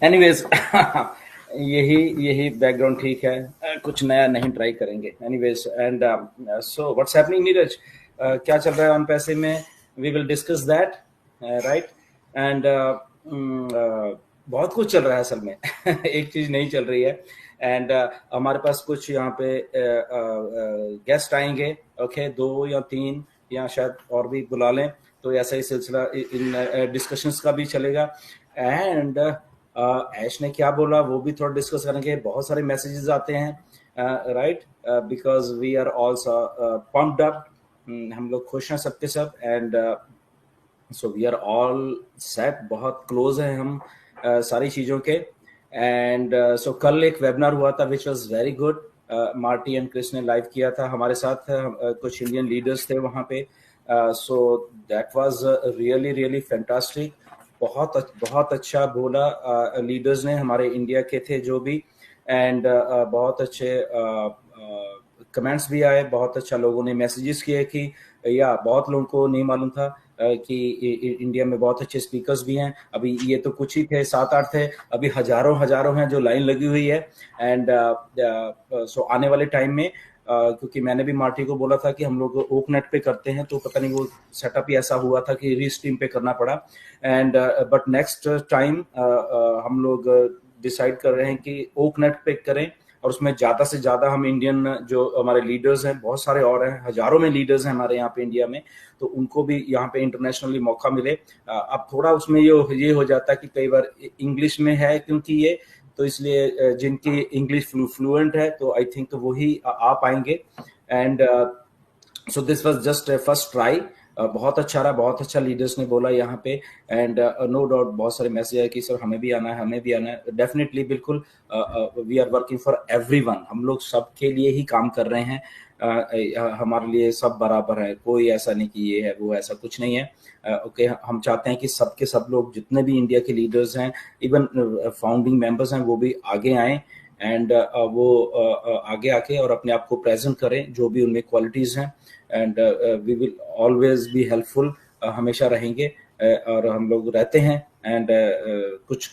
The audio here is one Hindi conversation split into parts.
एनीवेज यही यही बैकग्राउंड ठीक है। कुछ नया नहीं ट्राई करेंगे। Anyways and so what's happening Neeraj, क्या चल रहा है ऑन पैसे में? We will discuss that, right? And बहुत कुछ चल रहा है असल में। एक चीज नहीं चल रही है। एंड हमारे पास कुछ यहाँ पे गेस्ट आएंगे, ओके, 2 या 3 या शायद और भी बुला लें, तो ऐसा ही सिलसिला इन डिस्कशंस का भी चलेगा। एंड ऐश ने क्या बोला वो भी थोड़ा डिस्कस करेंगे। बहुत सारे मैसेजेस आते हैं, right, because we are also pumped up. हम लोग खुश हैं सबके सब। And so we are all set, बहुत क्लोज हैं हम सारी चीज़ों के। एंड सो कल एक वेबिनार हुआ था which was very good. Marty and Chris ने लाइव किया था हमारे साथ। कुछ इंडियन लीडर्स थे वहाँ पे। So that was really really fantastic. बहुत अच्छा बोला लीडर्स ने, हमारे इंडिया के थे जो भी। एंड बहुत अच्छे कमेंट्स भी आए। बहुत अच्छा लोगों ने मैसेजेस किए कि या बहुत लोगों को नहीं मालूम था कि इंडिया में बहुत अच्छे स्पीकर्स भी हैं। अभी ये तो कुछ ही थे, 7-8 थे, अभी हजारों हजारों हैं जो लाइन लगी हुई है। एंड सो आने वाले टाइम में क्योंकि मैंने भी मार्टी को बोला था कि हम लोग ओकनेट पे करते हैं, तो पता नहीं वो सेटअप ही ऐसा हुआ था कि रीस्ट्रीम पे करना पड़ा। एंड बट नेक्स्ट टाइम हम लोग डिसाइड कर रहे हैं कि ओकनेट पे करें, और उसमें ज्यादा से ज्यादा हम इंडियन जो हमारे लीडर्स हैं, बहुत सारे और हैं, हजारों में लीडर्स हैं हमारे यहाँ पे इंडिया में, तो उनको भी यहाँ पे इंटरनेशनली मौका मिले। अब थोड़ा उसमें ये हो जाता है कि कई बार इंग्लिश में है क्योंकि ये, तो इसलिए जिनकी इंग्लिश फ्लुएंट है तो आई थिंक वो ही आ पाएंगे। And so this was just first try. बहुत अच्छा रहा, बहुत अच्छा लीडर्स ने बोला यहाँ पे। एंड नो डाउट बहुत सारे मैसेज आए कि सर हमें भी आना है, हमें भी आना है। डेफिनेटली, बिल्कुल, we are working for everyone. हम लोग सबके लिए ही काम कर रहे हैं। हमारे लिए सब बराबर है, कोई ऐसा नहीं कि ये है वो, ऐसा कुछ नहीं है। ओके, हम चाहते हैं कि सबके सब लोग जितने भी इंडिया के लीडर्स हैं, इवन फाउंडिंग मेंबर्स हैं, वो भी आगे आए। एंड वो आगे आके और अपने आप को प्रेजेंट करें जो भी उनमें क्वालिटीज हैं। And we will always be helpful, हमेशा रहेंगे। और हम लोग रहते हैं। एंड कुछ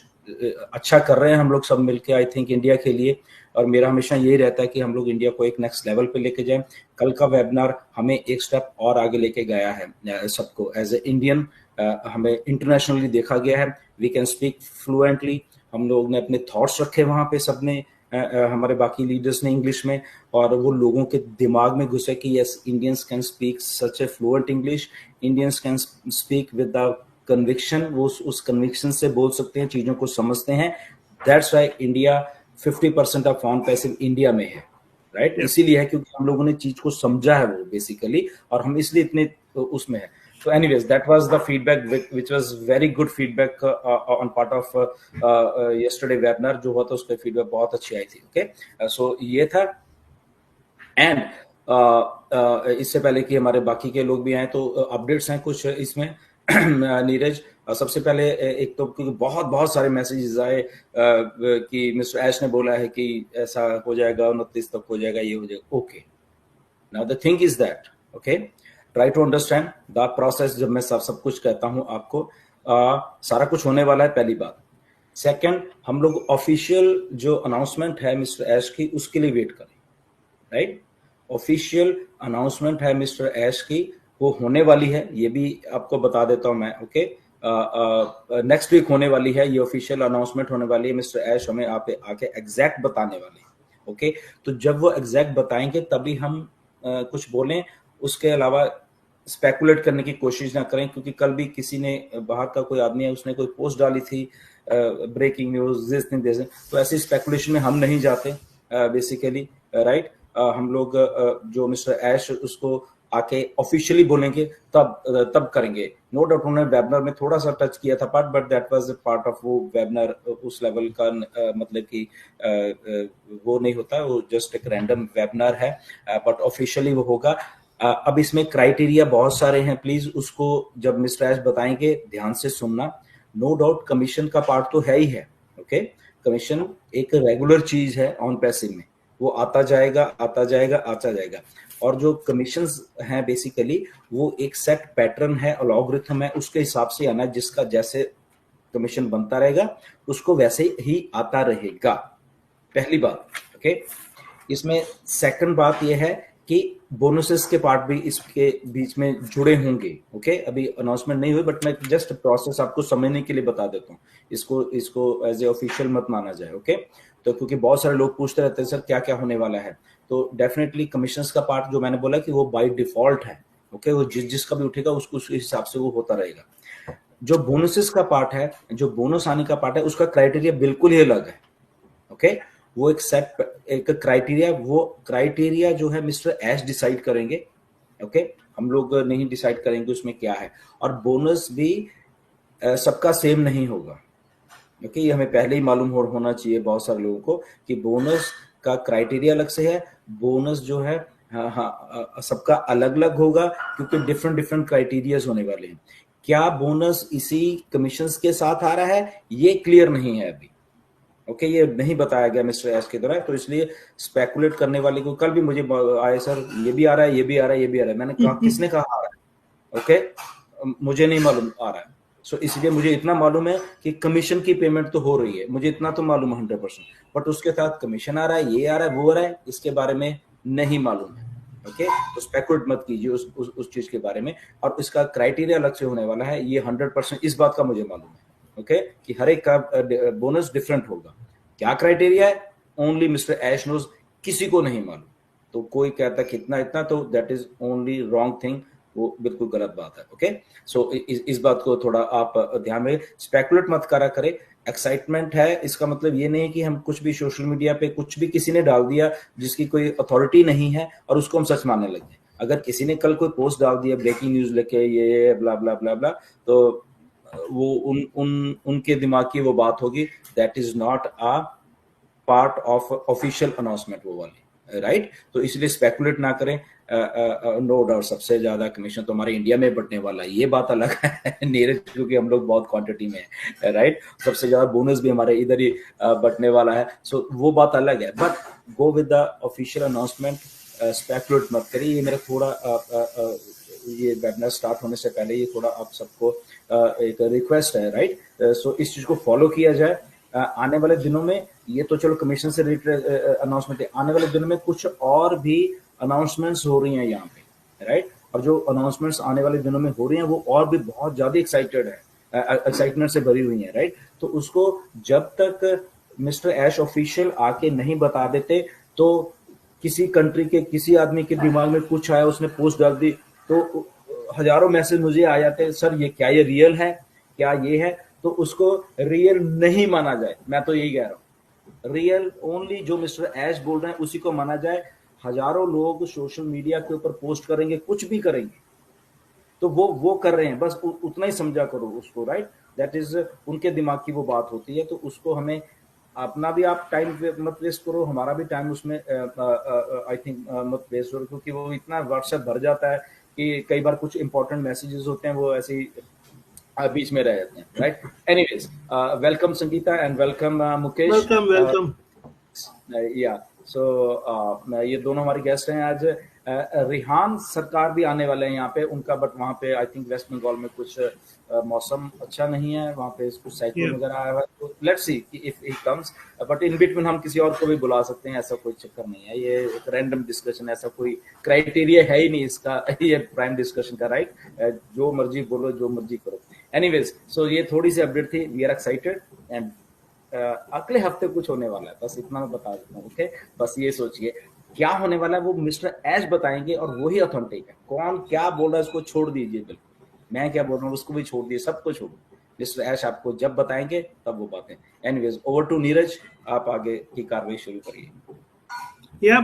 अच्छा कर रहे हैं हम लोग सब मिलके, आई थिंक, इंडिया के लिए। और मेरा हमेशा यही रहता है कि हम लोग इंडिया को एक नेक्स्ट लेवल पे लेके जाएं। कल का वेबिनार हमें एक स्टेप और आगे लेके गया है सबको। एज ए इंडियन हमें इंटरनेशनली देखा गया है, वी कैन स्पीक फ्लुएंटली। हम लोग ने अपने थॉट्स रखे वहां पे, सबने हमारे बाकी लीडर्स ने इंग्लिश में, और वो लोगों के दिमाग में घुसे कि yes, Indians can speak such A fluent English, Indians can speak with the conviction. वो उस कन्विक्शन से बोल सकते हैं, चीजों को समझते हैं। That's why India 50% of on passive India में है, राइट? इसीलिए है क्योंकि हम लोगों ने चीज को समझा है वो बेसिकली, और हम इसलिए इतने उसमें है। So anyways, that was the feedback which was very good feedback on part of yesterday webinar जो हुआ था, उसका फीडबैक बहुत अच्छी आई थी। ओके, सो ये था। एंड इससे पहले कि हमारे बाकी के लोग भी आए, तो अपडेट्स हैं कुछ इसमें। नीरज, सबसे पहले एक तो क्योंकि बहुत बहुत सारे मैसेजेस आए कि मिस्टर ऐश ने बोला है कि ऐसा हो जाएगा, 29 तक हो जाएगा, ये हो जाएगा। Okay, now the thing is that, okay, try to understand the process. जब मैं सब कुछ कहता हूं आपको, सारा कुछ होने वाला है, पहली बात। सेकंड, हम लोग ऑफिशियल जो अनाउंसमेंट है मिस्टर ऐश की, उसके लिए वेट करें, राइट? ऑफिशियल अनाउंसमेंट है मिस्टर ऐश की, वो होने वाली है, ये भी आपको बता देता हूं मैं। ओके, नेक्स्ट वीक होने वाली है, ये ऑफिशियल अनाउंसमेंट होने वाली है। मिस्टर ऐश हमें आके एग्जैक्ट बताने वाले हैं। ओके, तो जब वो एग्जैक्ट बताएंगे तभी हम कुछ बोलें। उसके अलावा स्पेकुलेट करने की कोशिश ना करें, क्योंकि कल भी किसी ने, बाहर का कोई आदमी है, उसने कोई पोस्ट डाली थी, breaking news this thing this, तो ऐसी स्पेकुलेशन में हम नहीं जाते बेसिकली, राइट? हम लोग जो मिस्टर ऐश उसको आके ऑफिशियली बोलेंगे तब करेंगे। नो डाउट उन्होंने वेबिनार में थोड़ा सा टच किया था part, but that was part of वो वेबिनार, उस लेवल का मतलब कि वो नहीं होता, वो जस्ट एक रैंडम वेबिनार है, बट ऑफिशियली वो होगा। अब इसमें क्राइटेरिया बहुत सारे हैं, प्लीज उसको जब मिस्टर ऐश बताएंगे ध्यान से सुनना। नो डाउट कमीशन का पार्ट तो है ही है। ओके, कमीशन एक रेगुलर चीज है ऑन पैसिव में, वो आता जाएगा आता जाएगा आता जाएगा। और जो कमीशंस हैं बेसिकली वो एक सेट पैटर्न है, अलॉग्रिथम है, उसके हिसाब से आना है, जिसका जैसे कमीशन बनता रहेगा, उसको वैसे ही आता रहेगा, पहली बात। ओके, इसमें सेकंड बात यह है कि बोनसेस के पार्ट भी इसके बीच में जुड़े होंगे। ओके, अभी अनाउंसमेंट नहीं हुई, बट मैं जस्ट प्रोसेस आपको समझने के लिए बता देता हूँ, इसको एज ए ऑफिशियल मत माना जाए। ओके, तो क्योंकि बहुत सारे लोग पूछते रहते हैं सर क्या क्या होने वाला है, तो डेफिनेटली कमीशंस का पार्ट जो मैंने बोला कि वो बाय डिफॉल्ट है। ओके, वो जिसका भी उठेगा उसको उस हिसाब से वो होता रहेगा। जो बोनसेस का पार्ट है, जो बोनस आने का पार्ट है, उसका क्राइटेरिया बिल्कुल ही अलग है। ओके, वो एक क्राइटेरिया, वो क्राइटेरिया जो है मिस्टर एश डिसाइड करेंगे। ओके, हम लोग नहीं डिसाइड करेंगे उसमें क्या है, और बोनस भी सबका सेम नहीं होगा। ओके, ये हमें पहले ही मालूम होना चाहिए बहुत सारे लोगों को कि बोनस का क्राइटेरिया अलग से है, बोनस जो है सबका अलग अलग होगा, क्योंकि डिफरेंट डिफरेंट क्राइटेरियाज होने वाले हैं। क्या बोनस इसी कमीशंस के साथ आ रहा है, ये क्लियर नहीं है अभी। ओके, ये नहीं बताया गया मिस्टर एस के द्वारा, तो इसलिए स्पेकुलेट करने वाले को कल भी मुझे आए सर ये भी आ रहा है, ये भी आ रहा है, ये भी आ रहा है। मैंने कहा किसने कहा आ रहा है? ओके, मुझे नहीं मालूम आ रहा है। सो इसलिए मुझे इतना मालूम है कि कमीशन की पेमेंट तो हो रही है, मुझे इतना तो मालूम है 100%, बट उसके साथ कमीशन आ रहा है, ये आ रहा है, वो आ रहा है, इसके बारे में नहीं मालूम है। ओके, तो स्पेकुलेट मत कीजिए उस चीज के बारे में, और इसका क्राइटेरिया अलग से होने वाला है, ये 100% इस बात का मुझे मालूम है। ओके, कि हर एक का बोनस डिफरेंट होगा। क्या क्राइटेरिया है, ओनली मिस्टर एश नोज, किसी को नहीं मालूम। तो कोई कहता कितना इतना, तो that is only wrong thing, वो बिल्कुल गलत बात है। ओके, सो इस बात को थोड़ा आप ध्यान में, स्पेकुलेट मत करा करें। एक्साइटमेंट है, इसका मतलब ये नहीं है कि हम कुछ भी सोशल मीडिया पे कुछ भी किसी ने डाल दिया जिसकी कोई अथॉरिटी नहीं है और उसको हम सच मानने लग गए। अगर किसी ने कल कोई पोस्ट डाल दिया ब्रेकिंग न्यूज लेके ये ब्ला ब्ला ब्ला ब्ला, तो वो उनके दिमाग की वो बात होगी, that is not a part of official announcement वो वाली, राइट। तो इसलिए स्पेकुलेट ना करें। नो डाउट सबसे ज्यादा कमीशन तो हमारे इंडिया में बढ़ने वाला है, ये बात अलग है नीरज, क्योंकि हम लोग बहुत क्वांटिटी में है, राइट। सबसे ज्यादा बोनस भी हमारे इधर ही बढ़ने वाला है, सो वो बात अलग है। But go with the official announcement, speculate मत करिए। ये मेरा थोड़ा ये वेबिनार स्टार्ट होने से पहले ये थोड़ा आप सबको एक रिक्वेस्ट है, राइट। सो इस चीज को फॉलो किया जाए। आने वाले दिनों में, ये तो चलो कमीशन से रिलेटेड अनाउंसमेंट है, आने वाले दिनों में कुछ और भी अनाउंसमेंट्स हो रही हैं यहाँ पे, राइट। और जो अनाउंसमेंट्स आने वाले दिनों में हो रही हैं वो और भी बहुत ज्यादा एक्साइटमेंट से भरी हुई हैं, राइट। तो उसको जब तक मिस्टर एश ऑफिशियल आके नहीं बता देते, तो किसी कंट्री के किसी आदमी के दिमाग में कुछ आया, उसने पोस्ट डाल दी, तो हजारों मैसेज मुझे आ जाते हैं, सर ये क्या, ये रियल है क्या, ये है। तो उसको रियल नहीं माना जाए, मैं तो यही कह रहा हूँ। रियल ओनली जो मिस्टर एश बोल रहे हैं उसी को माना जाए। हजारों लोग सोशल मीडिया के ऊपर पोस्ट करेंगे, कुछ भी करेंगे, तो वो कर रहे हैं, बस उतना ही समझा करो उसको, राइट। दैट इज उनके दिमाग की वो बात होती है, तो उसको हमें अपना भी आप टाइम मत वेस्ट करो, हमारा भी टाइम उसमें आई थिंक मत वेस्ट करो, क्योंकि वो इतना व्हाट्सएप भर जाता है कि कई बार कुछ इंपॉर्टेंट मैसेजेस होते हैं वो ऐसे ही बीच में रह जाते हैं, right. Anyways, welcome Sangeeta and welcome Mukesh. Welcome welcome. या सो ये दोनों हमारे गेस्ट हैं आज। रिहान सरकार भी आने वाले हैं यहाँ पे उनका, बट वहाँ पे आई थिंक वेस्ट बंगाल में कुछ मौसम अच्छा नहीं है, वहाँ पे कुछ साइक्लोन वगैरह आया हुआ है, तो let's see if he comes. But in between हम किसी और को भी बुला सकते हैं, ऐसा कोई चक्कर नहीं है, ये एक रैंडम डिस्कशन, ऐसा कोई क्राइटेरिया है ही नहीं इसका ये प्राइम डिस्कशन का, राइट। जो मर्जी बोलो, जो मर्जी करो। एनीवेज, सो ये थोड़ी सी अपडेट थी, वी आर एक्साइटेड, एंड अगले हफ्ते कुछ होने वाला है, बस इतना मैं बता देता हूँ। ओके, बस ये सोचिए क्या होने वाला है, वो मिस्टर एश बताएंगे, और वही ऑथेंटिक है। कौन क्या बोल रहा है उसको छोड़ दीजिए, बिल्कुल मैं क्या बोल रहा हूँ उसको भी छोड़ दिए, सबको छोड़ो। मिस्टर एश आपको जब बताएंगे तब वो बातें। एनीवेज, ओवर टू नीरज, आप आगे की कार्रवाई शुरू करिए। या